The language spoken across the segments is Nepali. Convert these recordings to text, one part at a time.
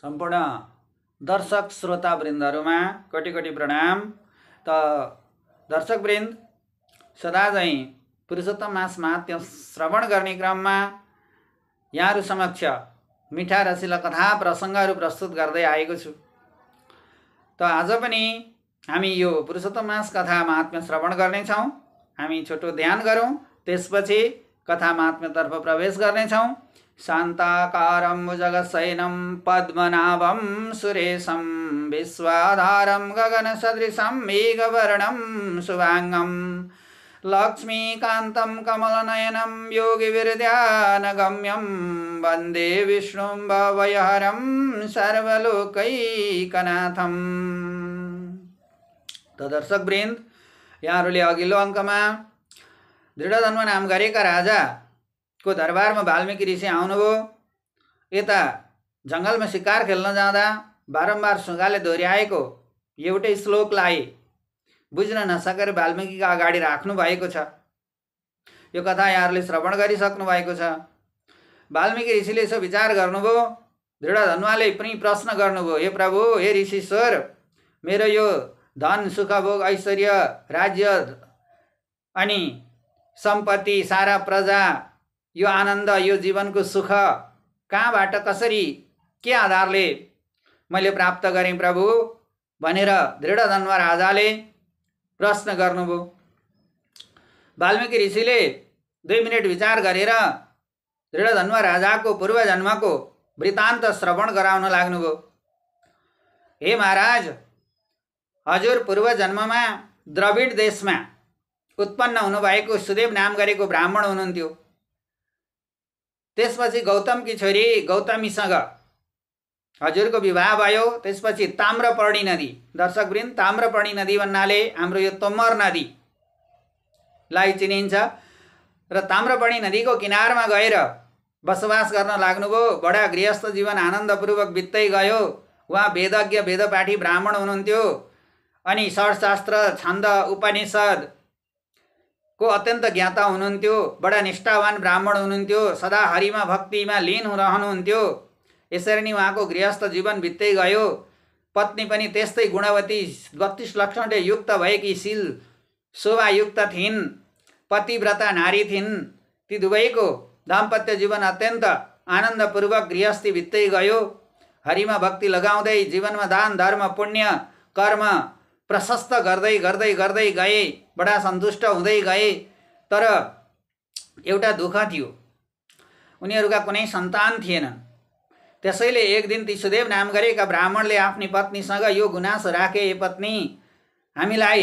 सम्पूर्ण दर्शक श्रोता वृन्दहरुमा कोटी कोटी प्रणाम। त दर्शक वृन्द, सदा चाहिँ पुरुषोत्तम मास महात्म्य श्रवण गर्ने क्रममा यहाँहरु समक्ष मिठा रसिला कथा प्रसंगहरु प्रस्तुत गर्दै आएको छु। त आज पनि हामी यो पुरुषोत्तम मास कथा महात्म्य श्रवण गर्ने छौं। हामी छोटो ध्यान गरौं, त्यसपछि कथा महात्म्य तर्फ प्रवेश गर्ने छौं। शान्ताकारं भुजगशयनं पद्मनाभं सुरेशं विश्वाधारं गगनसदृशं मेघवर्णं शुभांगं लक्ष्मीकान्तं कमलनयनं योगिविरध्यानगम्यं वन्दे विष्णुं भवभयहरं सर्वलोकैकनाथं। त दर्शक वृन्द, यहाँहरूले अघिल्लो अङ्कमा दृढधन्व नाम गरेका राजा को दरबारमा वाल्मीकि ऋषि आउनुभयो। यता जंगलमा शिकार खेल्न जाँदा बारम्बार सुगाले दोहोर्याएको एउटै श्लोकलाई बुझ्न नसकेर वाल्मीकिका अगाडि राख्नु भएको छ। यो कथा यहाँहरूले श्रवण गरिसक्नु भएको छ। वाल्मीकि ऋषिले यसो विचार गर्नुभयो। दृढधन्वले पनि प्रश्न गर्नुभयो, हे प्रभु, हे ऋषिश्वर, मेरो यो धन सुख भोग ऐश्वर्य राज्य अनि सम्पत्ति सारा प्रजा, यो आनन्द, यो जीवनको सुख कहाँबाट कसरी के आधारले मैले प्राप्त गरेँ प्रभु भनेर दृढधन्व राजाले प्रश्न गर्नुभयो। वाल्मीकि ऋषिले 2 मिनेट विचार गरेर दृढधन्व राजाको पूर्व जन्मको वृत्तान्त श्रवण गराउन लाग्नुभयो। हे महाराज, हजुर पूर्व जन्ममा द्रविड देशमा उत्पन्न हुनुभएको सुदेव नाम गरेको ब्राह्मण हुनुहुन्थ्यो। त्यसपछि गौतमकी छोरी गौतमीसँग हजुरको विवाह भयो। त्यसपछि ताम्रपर्णी नदी, दर्शकवृन्द, ताम्रपर्णी नदी भन्नाले हाम्रो यो तोमर नदीलाई चिनिन्छ। र ताम्रपर्णी नदीको किनारमा गएर बसोबास गर्न लाग्नुभयो। बडा गृहस्थ जीवन आनन्दपूर्वक बित्दै गयो। उहाँ वेदज्ञ वेदपाठी ब्राह्मण हुनुहुन्थ्यो अनि षड्शास्त्र छन्द उपनिषद को अत्यन्त ज्ञाता हुनुहुन्थ्यो। बडा निष्ठावान ब्राह्मण हुनुहुन्थ्यो। सदा हरिमा भक्तिमा लीन रहनुहुन्थ्यो। यसरी नै उहाँको गृहस्थ जीवन बित्दै गयो। पत्नी पनि त्यस्तै गुणवती 32 लक्षणले युक्त भएकी शील शोभायुक्त थिइन्, पतिव्रता नारी थिइन्। ती दुवैको दाम्पत्य जीवन अत्यन्त आनन्दपूर्वक गृहस्थी बित्दै गयो। हरिमा भक्ति लगाउँदै जीवनमा दान धर्म पुण्य कर्म प्रशस्त गर्दै गर्दै गर्दै गए। बडा सन्तुष्ट हुँदै गए। तर एउटा दुःख थियो, उनीहरूका कुनै सन्तान थिएनन्। त्यसैले एक दिन ती सुदेव नाम गरेका ब्राह्मणले आफ्नी पत्नीसँग यो गुनासो राखे, हे पत्नी, हामीलाई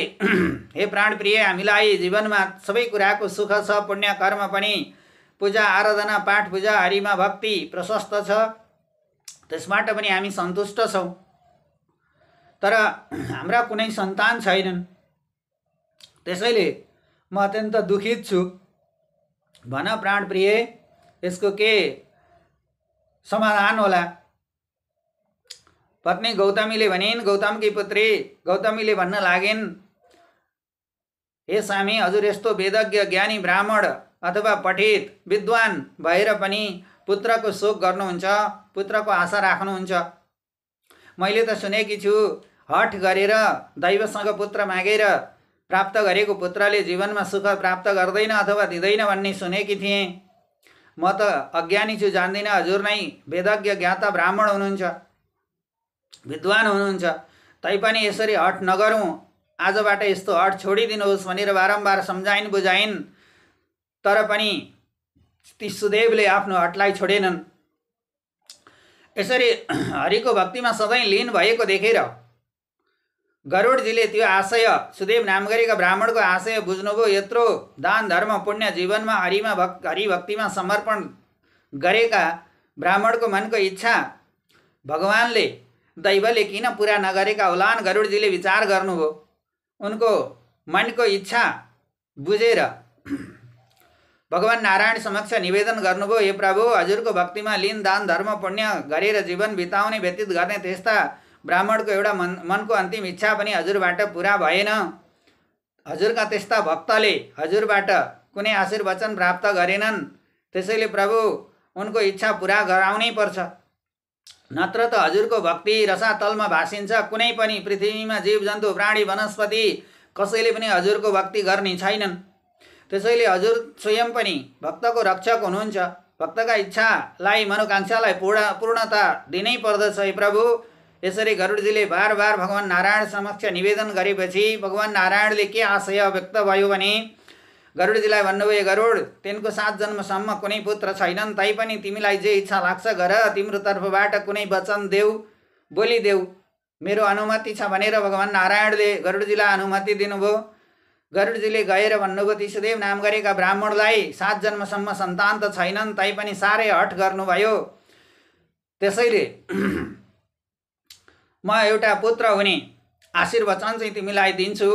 हे प्राणप्रिय, हामीलाई जीवनमा सबै कुराको सुख छ, पुण्य कर्म पनि, पूजा आराधना पाठ पूजा हरिमा भक्ति प्रशस्त छ, त्यसबाट पनि हामी सन्तुष्ट छौँ। तर हाम्रा कुनै सन्तान छैनन्। त्यसैले म अत्यन्त दुखित छु। भन प्राणप्रिय, यसको के समाधान होला? पत्नी गौतमीले भनिन्। गौतमकी पुत्री गौतमीले भन्न लागिन्, हे स्वामी, हजुर यस्तो वेदज्ञ ज्ञानी ब्राह्मण अथवा पठित विद्वान भएर पनि पुत्रको शोक गर्नुहुन्छ, पुत्रको आशा राख्नुहुन्छ। मैले त सुनेकी छु, हठ गरेर दैवसँग पुत्र मागेर प्राप्त गरेको पुत्रले जीवनमा सुख प्राप्त गर्दैन अथवा दिँदैन भन्ने सुनेकी थिएँ। म त अज्ञानी छु, जान्दिनँ। हजुर नै वेदज्ञ ज्ञाता ब्राह्मण हुनुहुन्छ, विद्वान हुनुहुन्छ। तैपनि यसरी हठ नगरौँ, आजबाट यस्तो हठ छोडिदिनुहोस् भनेर बारम्बार सम्झाइन् बुझाइन्। तर पनि ती सुदेवले आफ्नो हठलाई छोडेनन्। यसरी हरिको भक्तिमा सधैँ लीन भएको देखेर गरुडजीले त्यो आशय, सुदेव नाम गरेका ब्राह्मणको आशय बुझ्नुभयो। यत्रो दान धर्म पुण्य जीवनमा हरिभक्तिमा समर्पण गरेका ब्राह्मणको मनको इच्छा भगवानले, दैवले किन पुरा नगरेका होलान्? गरुडजीले विचार गर्नुभयो। उनको मनको इच्छा बुझेर भगवान नारायण समक्ष निवेदन गर्नुभयो, हे प्रभु, हजुरको भक्तिमा लीन दान धर्म पुण्य गरेर जीवन बिताउने व्यतीत गर्ने त्यस्ता ब्राह्मणको एउटा मनको अन्तिम इच्छा पनि हजुरबाट पुरा भएन। हजुरका त्यस्ता भक्तले हजुरबाट कुनै आशीर्वचन प्राप्त गरेनन्। त्यसैले प्रभु, उनको इच्छा पुरा गराउनै पर्छ। नत्र त हजुरको भक्ति रसातलमा भासिन्छ। कुनै पनि पृथ्वीमा जीवजन्तु प्राणी वनस्पति कसैले पनि हजुरको भक्ति गर्ने छैनन्। त्यसैले हजुर स्वयं पनि भक्तको रक्षक हुनुहुन्छ। भक्तका इच्छालाई मनोकांक्षालाई पूर्णता दिनै पर्दछ हे प्रभु। यसरी गरुडजीले बार बार भगवान नारायण समक्ष निवेदन गरेपछि भगवान नारायणले के आशय व्यक्त भयो भने गरुडजीलाई भन्नुभयो, गरुड, तिनको 7 जन्मसम्म कुनै पुत्र छैनन्, तैपनि तिमीलाई जे इच्छा लाग्छ गर। तिम्रो तर्फबाट कुनै वचन देऊ, बोलिदेऊ, मेरो अनुमति छ भनेर भगवान नारायणले गरुडजीलाई अनुमति दिनुभयो। गरुडजीले गएर भन्नुभयो, तिसुदेव नाम गरेका ब्राह्मणलाई 7 जन्मसम्म सन्तान त छैनन्, तैपनि साह्रै हठ गर्नुभयो। त्यसैले म एउटा पुत्र हुने आशीर्वचन चाहिँ तिमीलाई दिन्छु,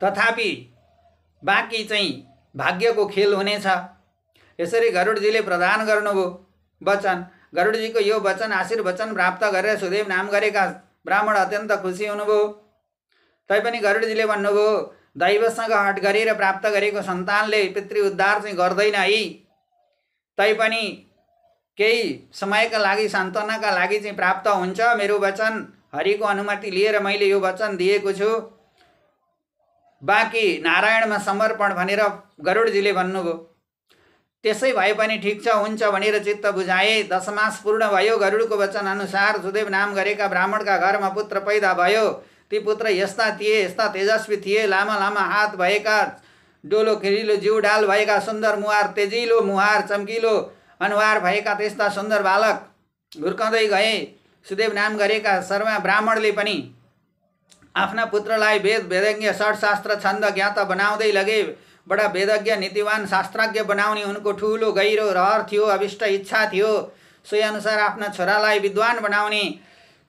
तथापि बाँकी चाहिँ भाग्यको खेल हुनेछ। यसरी गरुडजीले प्रदान गर्नुभयो वचन। गरुडजीको यो वचन आशीर्वचन प्राप्त गरेर सुदेव नाम गरेका ब्राह्मण अत्यन्त खुसी हुनुभयो। तैपनि गरुडजीले भन्नुभयो, दैवसँग हट गरेर प्राप्त गरेको सन्तानले पितृ उद्धार चाहिँ गर्दैन है। तैपनि केही समयका लागि सान्त्वनाका लागि चाहिँ प्राप्त हुन्छ। मेरो वचन हरिको अनुमति लिएर मैले यो वचन दिएको छु, बाँकी नारायणमा समर्पण भनेर गरुडजीले भन्नुभयो। त्यसै भए पनि ठिक छ, हुन्छ भनेर चित्त बुझाए। 10 मास पूर्ण भयो। गरुडको वचन अनुसार सुदेव नाम गरेका ब्राह्मणका घरमा पुत्र पैदा भयो। ती पुत्र यस्ता थिए, यस्ता तेजस्वी थिए, लामा लामा हात भएका, डोलो खिरिलो जिउ डाल भएका, सुन्दर मुहार, तेजिलो मुहार, चम्किलो अनुहार भएका त्यस्ता सुन्दर बालक हुर्कँदै गए। सुदेव नाम गरेका शर्मा ब्राह्मणले पनि आफ्ना पुत्रलाई वेद वेदज्ञ षट्शास्त्र छन्द ज्ञाता बनाउँदै लगे। बडा वेदज्ञ नीतिवान शास्त्रज्ञ बनाउने उनको ठुलो गहिरो रहर थियो, अभिष्ट इच्छा थियो। सोही अनुसार आफ्ना छोरालाई विद्वान बनाउने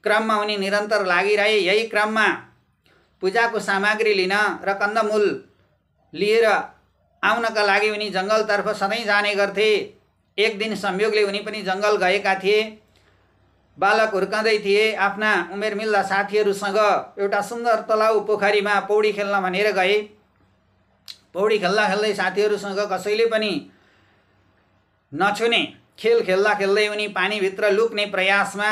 क्रममा उनी निरन्तर लागिरहे। यही क्रममा पूजाको सामग्री लिन र कन्दमूल लिएर आउनका लागि उनी जङ्गलतर्फ सधैँ जाने गर्थे। एक दिन संयोगले उनी पनि जङ्गल गएका थिए। बालक हुर्कँदै थिए। आफ्ना उमेर मिल्दा साथीहरूसँग एउटा सुन्दर तलाउ पोखरीमा पौडी खेल्न भनेर गए। पौडी खेल्दा खेल्दै साथीहरूसँग कसैले पनि नछुने खेल खेल्दा खेल्दै उनी पानीभित्र लुक्ने प्रयासमा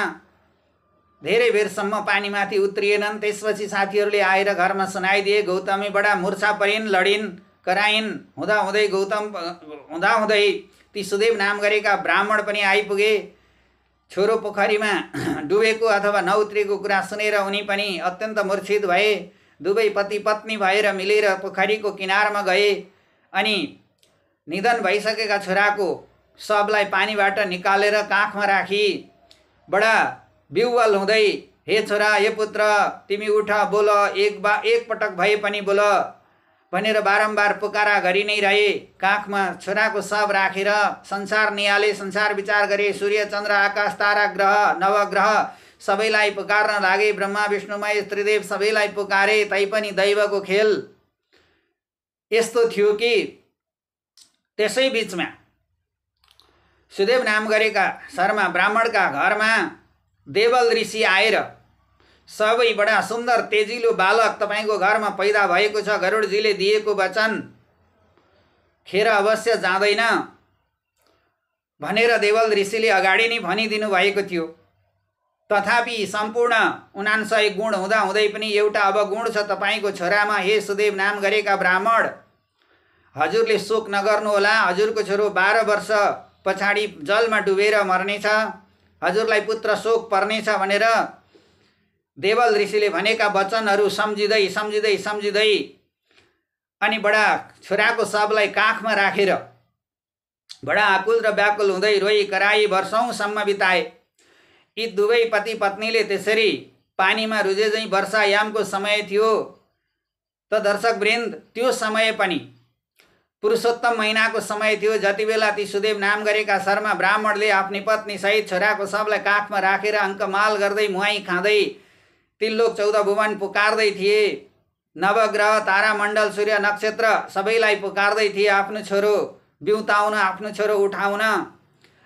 धेरै बेरसम्म पानीमाथि उत्रिएनन्। त्यसपछि साथीहरूले आएर घरमा सुनाइदिए, गौतमी बडा मूर्छा परिन्, लडिन्, कराइन्। हुँदाहुँदै ती सुदेव नाम गरेका ब्राह्मण पनि आइपुगे। छोरो पोखरीमा डुबेको अथवा नउत्रेको कुरा सुनेर उनी पनि अत्यन्त मूर्छित भए। दुवै पति पत्नी भएर मिलेर पोखरीको किनारमा गए अनि निधन भइसकेका छोराको शवलाई पानीबाट निकालेर काखमा राखी बडा बिउवल हुँदै, हे छोरा, हे पुत्र, तिमी उठ, बोल, एक पटक भए पनि बोल भनेर बारम्बार पुकारा गरि नै रहे। काखमा छोराको शव राखेर संसार निहाले, संसार विचार गरे। सूर्य चन्द्र आकाश तारा ग्रह नवग्रह सबैलाई पुकार्न लागे। ब्रह्मा विष्णु महेश त्रिदेव सबैलाई पुकारे। तैपनि दैवको खेल यस्तो थियो कि त्यसै बीचमा सुदेव नाम गरेका शर्मा ब्राह्मणका घरमा देवल ऋषि आएर, सबै बडा सुन्दर तेजिलो बालक तपाईको घरमा पैदा भएको छ, गरुडजीले दिएको वचन खेर अवश्य जाँदैन भनेर देवल ऋषिले अगाडि नै भनिदिनु भएको थियो। तथापि सम्पूर्ण 99 गुण हुँदाहुँदै पनि एउटा अवगुण छ तपाईको छोरामा। हे सुदेव नाम गरेका ब्राह्मण, हजुरले शोक नगर्नुहोला। हजुरको छोरो 12 वर्ष पछाडि जलमा डुबेर मर्नेछ। हजुरलाई पुत्र शोक पर्नेछ भनेर देवल ऋषिले भनेका वचनहरू सम्झिँदै अनि बडा छोराको शवलाई काखमा राखेर बडा आकुल र व्याकुल हुँदै रोई कराई वर्षौंसम्म बिताए। यी दुवै पति पत्नीले त्यसरी पानीमा रुजे झैं वर्षायामको समय थियो। त दर्शकवृन्द, त्यो समय पनि पुरुषोत्तम महिनाको समय थियो। जति बेला ती सुदेव नाम गरेका शर्मा ब्राह्मणले आफ्नी पत्नी सहित छोराको शवलाई काखमा राखेर अङ्कमाल गर्दै मुहाई खाँदै त्रिलोक 14 भुवन पुकार्दै थिए। नवग्रह तारामण्डल सूर्य नक्षत्र सबैलाई पुकार्दै थिए आफ्नो छोरो बिउताउन, आफ्नो छोरो उठाउन।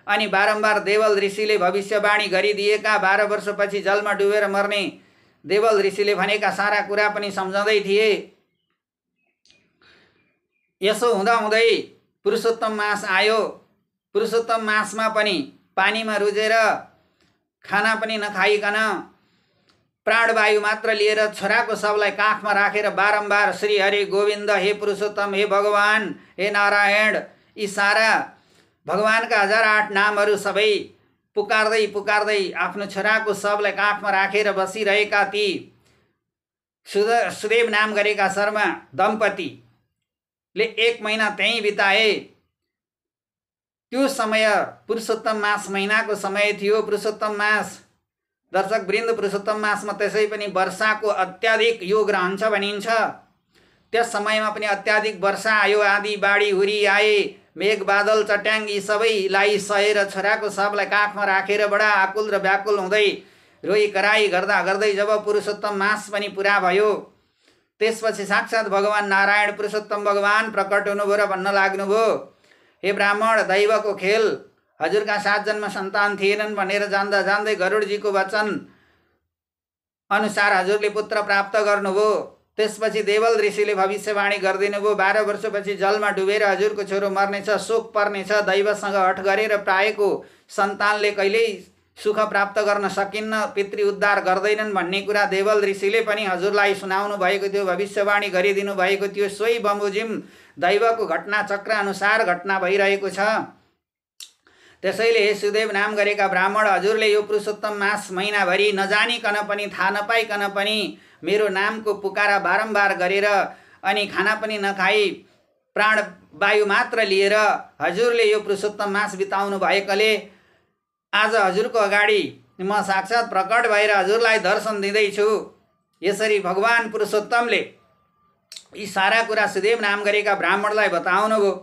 अनि बारम्बार देवल ऋषिले भविष्यवाणी गरिदिएका 12 वर्षपछि जलमा डुबेर मर्ने देवल ऋषिले भनेका सारा कुरा पनि सम्झँदै थिए। यसो हुँदाहुँदै पुरुषोत्तम मास आयो। पुरुषोत्तम मासमा पनि पानीमा रुजेर खाना पनि नखाइकन प्राणवायु मात्र लिएर छोराको शवलाई काखमा राखेर बारम्बार श्री हरि गोविन्द, हे पुरुषोत्तम, हे भगवान, हे नारायण, यी सारा भगवानका 1008 नामहरू सबै पुकार्दै पुकार्दै आफ्नो छोराको शवलाई काखमा राखेर बसिरहेका ती सुदेव नाम गरेका शर्मा दम्पतिले 1 महिना त्यहीँ बिताए। त्यो समय पुरुषोत्तम मास महिनाको समय थियो। पुरुषोत्तम मास दर्शक वृन्द, पुरुषोत्तम मासमा त्यसै पनि वर्षाको अत्याधिक योग रहन्छ भनिन्छ। त्यस समयमा पनि अत्याधिक वर्षा आयो, आँधी बाढी हुरी आए, मेघ बादल चट्याङ यी सबैलाई सहेर छोराको शवलाई काखमा राखेर बडा आकुल र व्याकुल हुँदै रोई कराई गर्दा गर्दै जब पुरुषोत्तम मास पनि पुरा भयो, त्यसपछि साक्षात् भगवान नारायण पुरुषोत्तम भगवान प्रकट हुनुभयो र भन्न लाग्नुभयो, हे ब्राह्मण, दैवको खेल, हजुरका 7 जन्म सन्तान थिएनन् भनेर जान्दा जान्दै गरुडजीको वचन अनुसार हजुरले पुत्र प्राप्त गर्नुभयो। त्यसपछि देवल ऋषिले भविष्यवाणी गरिदिनु भयो, 12 वर्षपछि जलमा डुबेर हजुरको छोरो मर्नेछ, शोक पर्नेछ। दैवसँग हठ गरेर प्रायको सन्तानले कहिल्यै सुख प्राप्त गर्न सकिन्न, पितृ उद्धार गर्दैनन् भन्ने कुरा देवल ऋषिले पनि हजुरलाई सुनाउनु भएको थियो, भविष्यवाणी गरिदिनु भएको थियो। सोही बमोजिम दैवको घटना चक्र अनुसार घटना भइरहेको छ। त्यसैले हे सुदेव नाम गरेका ब्राह्मण, हजुरले यो पुरुषोत्तम मास महिनाभरि नजानिकन पनि थाहा नपाइकन पनि मेरो नामको पुकारा बारम्बार गरेर अनि खाना पनि नखाई प्राण वायु मात्र लिएर हजुरले यो पुरुषोत्तम मास बिताउनु भएकाले आज हजुरको अगाडि म साक्षात् प्रकट भएर हजुरलाई दर्शन दिँदैछु। यसरी भगवान पुरुषोत्तमले यी सारा कुरा सुदेव नाम गरेका ब्राह्मणलाई बताउनु भयो।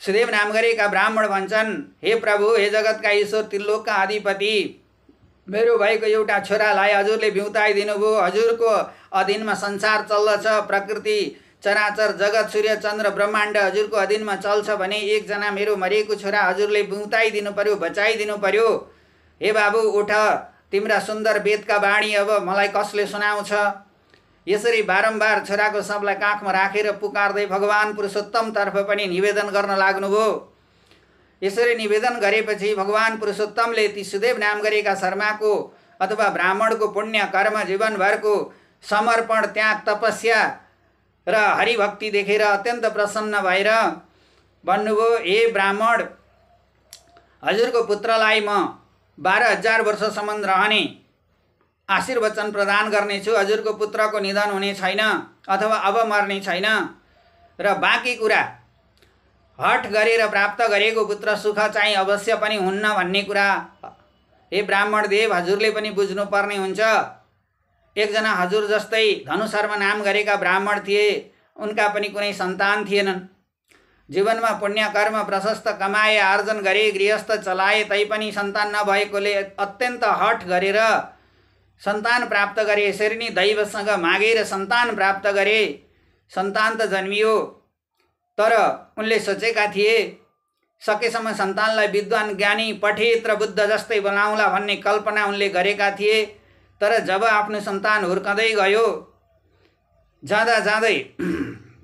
सुदेव नाम गरेका ब्राह्मण भन्छन्, हे प्रभु, हे जगतका ईश्वर, त्रिलोकका अधिपति, मेरो भएको एउटा छोरालाई हजुरले बिउताइदिनु भयो। हजुरको अधीनमा संसार चल्दछ, प्रकृति चराचर जगत सूर्य चन्द्र ब्रह्माण्ड हजुरको अधीनमा चल्छ भने एकजना मेरो मरिएको छोरा हजुरले बिउताइदिनु पर्यो, बचाइदिनु पर्यो। हे बाबु, उठ, तिम्रा सुन्दर वेदका वाणी अब मलाई कसले सुनाउँछ। यसरी बारम्बार छोराको शवलाई काखमा राखेर पुकार्दै भगवान पुरुषोत्तमतर्फ पनि निवेदन गर्न लाग्नुभयो। यसरी निवेदन गरेपछि भगवान पुरुषोत्तमले ती सुदेव नाम गरेका शर्माको अथवा ब्राह्मणको पुण्य कर्म जीवनभरको समर्पण, त्याग, तपस्या र हरिभक्ति देखेर अत्यन्त प्रसन्न भएर भन्नुभयो, हे ब्राह्मण, हजुरको पुत्रलाई म 12,000 वर्षसम्म रहने आशीर्वचन प्रदान गर्नेछु। हजुरको पुत्रको निधन हुने छैन अथवा अब मर्ने छैन र बाँकी कुरा हठ गरेर प्राप्त गरेको पुत्र सुख चाहिँ अवश्य पनि हुन्न भन्ने कुरा हे ब्राह्मण देव हजुरले पनि बुझ्नुपर्ने हुन्छ। एकजना हजुर जस्तै धनु शर्मा नाम गरेका ब्राह्मण थिए, उनका पनि कुनै सन्तान थिएनन्। जीवनमा पुण्य कर्म प्रशस्त कमाए, आर्जन गरे, गृहस्थ चलाए, तैपनि सन्तान नभएकोले अत्यन्त हठ गरेर सन्तान प्राप्त गरे। यसरी नै दैवसँग मागेर सन्तान प्राप्त गरे। सन्तान त जन्मियो, तर उनले सोचेका थिए सकेसम्म सन्तानलाई विद्वान, ज्ञानी, पठित र बुद्ध जस्तै बनाउला भन्ने कल्पना उनले गरेका थिए। तर जब आफ्नो सन्तान हुर्कँदै गयो, जाँदा जाँदै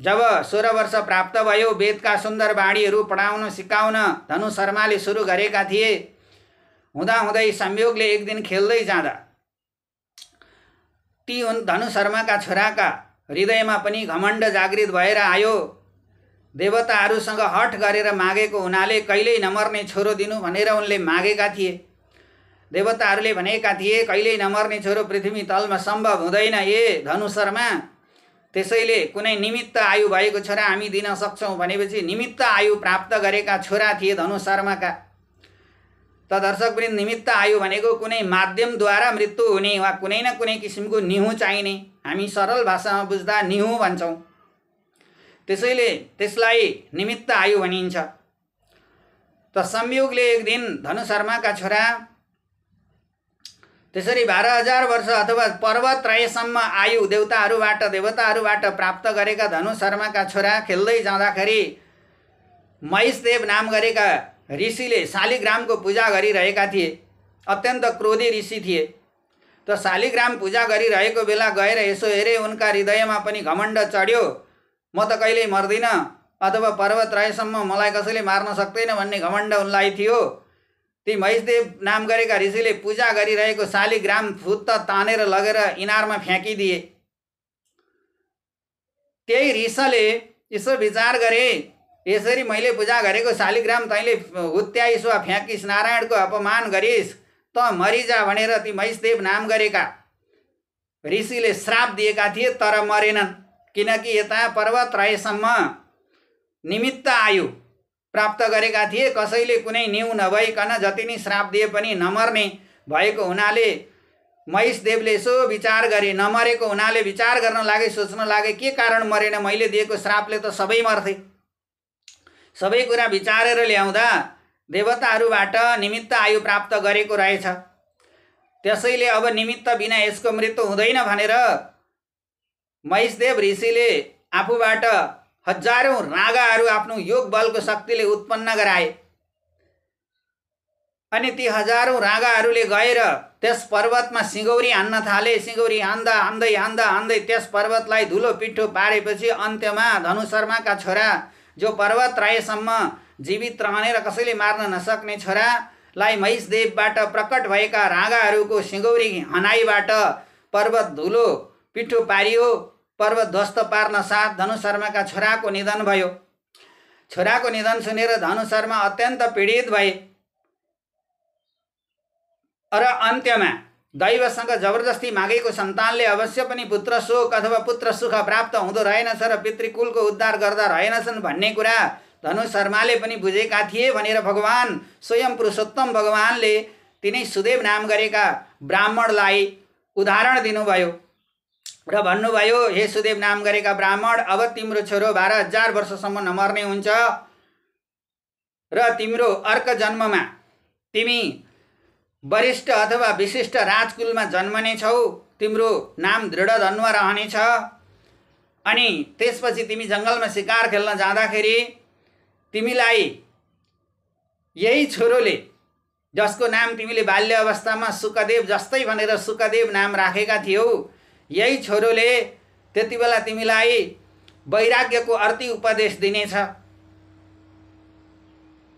जब 16 वर्ष प्राप्त भयो, वेदका सुन्दर वाणीहरू पढाउन सिकाउन धनु शर्माले सुरु गरेका थिए। हुँदाहुँदै संयोगले एक दिन खेल्दै जाँदा ती धनु शर्माका छोराका हृदयमा पनि घमण्ड जागृत भएर आयो। देवताहरूसँग हठ गरेर मागेको हुनाले कहिल्यै नमर्ने छोरो दिनु भनेर उनले मागेका थिए। देवताहरूले भनेका थिए, कहिल्यै नमर्ने छोरो पृथ्वी तलमा सम्भव हुँदैन ए धनु शर्मा। त्यसैले कुनै निमित्त आयु भएको छोरा हामी दिन सक्छौँ भनेपछि निमित्त आयु प्राप्त गरेका छोरा थिए धनु शर्माका। त दर्शकवृन्द, निमित्त आयु भनेको कुनै माध्यमद्वारा मृत्यु हुने वा कुनै न कुनै किसिमको निहुँ चाहिने, हामी सरल भाषामा बुझ्दा निहुँ भन्छौँ। त्यसैले त्यसलाई निमित्त आयु भनिन्छ। त संयोगले एक दिन धनु शर्माका छोरा त्यसरी 12,000 वर्ष अथवा पर्वत्रयसम्म आयु देवताहरूबाट प्राप्त गरेका धनु शर्माका छोरा खेल्दै जाँदाखेरि महेशदेव नाम गरेका ऋषिले शालिग्रामको पूजा गरिरहेका थिए। अत्यन्त क्रोधी ऋषि थिए। त शालिग्राम पूजा गरिरहेको बेला गएर यसो हेरे, उनका हृदयमा पनि घमण्ड चढ्यो। म त कहिल्यै मर्दिनँ अथवा पर्वत्रयसम्म मलाई कसैले मार्न सक्दैन भन्ने घमण्ड उनलाई थियो। ती महेशदेव नाम गरेका ऋषिले पूजा गरिरहेको शालिग्राम फुत्त तानेर लगेर इनारमा फ्याँकिदिए। त्यही ऋषले यसो विचार गरे, यसरी मैले पूजा गरेको शालिग्राम तैँले हुत्याइस् वा फ्याँकिस्, नारायणको अपमान गरिस्, त मरिजा भनेर ती महेशदेव नाम गरेका ऋषिले श्राप दिएका थिए, तर मरेनन्। किनकि यता पर्वतरायसम्म निमित्त आयु प्राप्त गरेका थिए, कसैले कुनै न्यू नभइकन जति नै श्राप दिए पनि नमर्ने भएको हुनाले महेशदेवले यसो विचार गरे। नमरेको हुनाले विचार गर्न लागे, सोच्न लागे के कारण मरेन, मैले दिएको श्रापले त सबै मर्थे। सबै कुरा विचारेर ल्याउँदा देवताहरूबाट निमित्त आयु प्राप्त गरेको रहेछ, त्यसैले अब निमित्त बिना यसको मृत्यु हुँदैन भनेर महेशदेव ऋषिले आफूबाट हजारौं रागाहरू आफ्नो योग बलको शक्तिले उत्पन्न गराए। अनि ती हजारौं रागाहरूले गएर त्यस पर्वतमा सिङ्गौरी हान्न थाले। सिङ्गौरी हान्दा हान्दै हान्दा हान्दै त्यस पर्वतलाई धुलो पिठो पारेपछि अन्त्यमा धनु शर्माका छोरा, जो पर्वतरायसम्म जीवित रहने र कसैले मार्न नसक्ने छोरालाई महेशदेवबाट प्रकट भएका रागाहरूको सिङ्गौरी हनाईबाट पर्वत धुलो पिठो पारियो। पर्वत ध्वस्त पार्न साथ धनु शर्माका छोराको निधन भयो। छोराको निधन सुनेर धनु शर्मा अत्यन्त पीडित भए र अन्त्यमा दैवसँग जबरजस्ती मागेको सन्तानले अवश्य पनि पुत्र शोक अथवा पुत्र सुख प्राप्त हुँदो रहेनछ र पितृकुलको उद्धार गर्दा रहेनछन् भन्ने कुरा धनु शर्माले पनि बुझेका थिए भनेर भगवान स्वयं पुरुषोत्तम भगवानले तिनै सुदेव नाम गरेका ब्राह्मणलाई उदाहरण दिनुभयो र भन्नुभयो, हे सुदेव नाम गरेका ब्राह्मण, अब तिम्रो छोरो 12,000 वर्षसम्म नमर्ने हुन्छ र तिम्रो अर्क जन्ममा तिमी वरिष्ठ अथवा विशिष्ट राजकुलमा जन्मने छौ। तिम्रो नाम दृढधन्वा रहनेछ। अनि त्यसपछि तिमी जङ्गलमा शिकार खेल्न जाँदाखेरि तिमीलाई यही छोरोले, जसको नाम तिमीले बाल्य अवस्थामा सुकदेव जस्तै भनेर सुकदेव नाम राखेका थियौ, यही छोरोले त्यति बेला तिमीलाई वैराग्यको अर्थी उपदेश दिनेछ।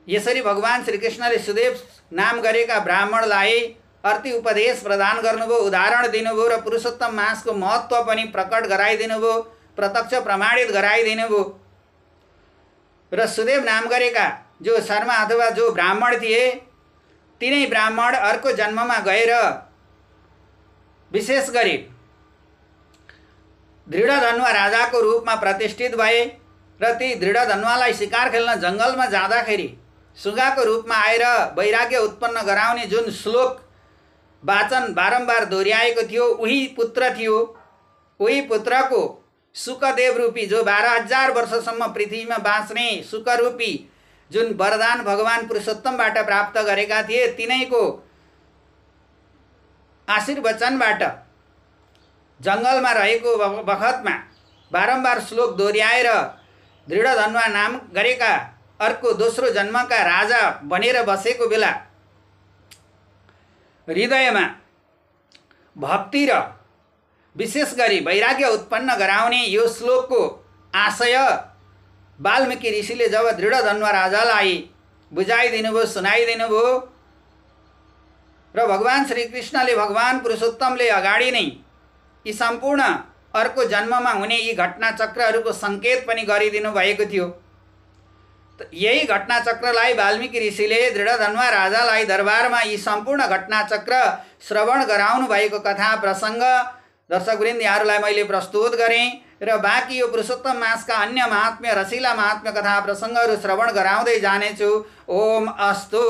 यसरी भगवान श्रीकृष्णले सुदेव नाम गरेका ब्राह्मणलाई अर्थी उपदेश प्रदान गर्नुभयो, उदाहरण दिनुभयो र पुरुषोत्तम मासको महत्त्व पनि प्रकट गराइदिनुभयो, प्रत्यक्ष प्रमाणित गराइदिनुभयो। र सुदेव नाम गरेका जो शर्मा अथवा जो ब्राह्मण थिए, तिनै ब्राह्मण अर्को जन्ममा गएर विशेष गरी दृढधन्वा राजाको रूपमा प्रतिष्ठित भए र ती दृढधन्वालाई शिकार खेल्न जङ्गलमा जाँदाखेरि सुगाको रूपमा आएर वैराग्य उत्पन्न गराउने जुन श्लोक वाचन बारम्बार दोहोऱ्याएको थियो, उही पुत्र थियो। उही पुत्रको सुकदेव रूपी, जो 12,000 वर्षसम्म पृथ्वीमा बाँच्ने सुकरूपी जुन वरदान भगवान पुरुषोत्तमबाट प्राप्त गरेका थिए, तिनैको आशीर्वचनबाट जङ्गलमा रहेको बखतमा बारम्बार श्लोक दोहोऱ्याएर दृढधन्वा नाम गरेका अर्को दोस्रो जन्मका राजा बनेर बसेको बेला हृदयमा भक्ति र विशेष गरी वैराग्य उत्पन्न गराउने यो श्लोकको आशय वाल्मीकि ऋषिले जब दृढधन्वा राजालाई बुझाइदिनुभयो, सुनाइदिनुभयो र भगवान श्रीकृष्णले, भगवान पुरुषोत्तमले अगाडि नै यी सम्पूर्ण अर्को जन्ममा हुने यी घटना चक्रहरूको सङ्केत पनि गरिदिनु भएको थियो। यही घटना चक्रलाई वाल्मीकि ऋषिले दृढधन्वा राजालाई दरबारमा यी सम्पूर्ण घटना चक्र श्रवण गराउनु भएको कथा प्रसङ्ग दर्शकवृन्द यहाँहरूलाई मैले प्रस्तुत गरेँ र बाँकी यो पुरुषोत्तम मासका अन्य महात्म्य, रसिला महात्म्य कथा प्रसङ्गहरू श्रवण गराउँदै जानेछु। ओम अस्तु।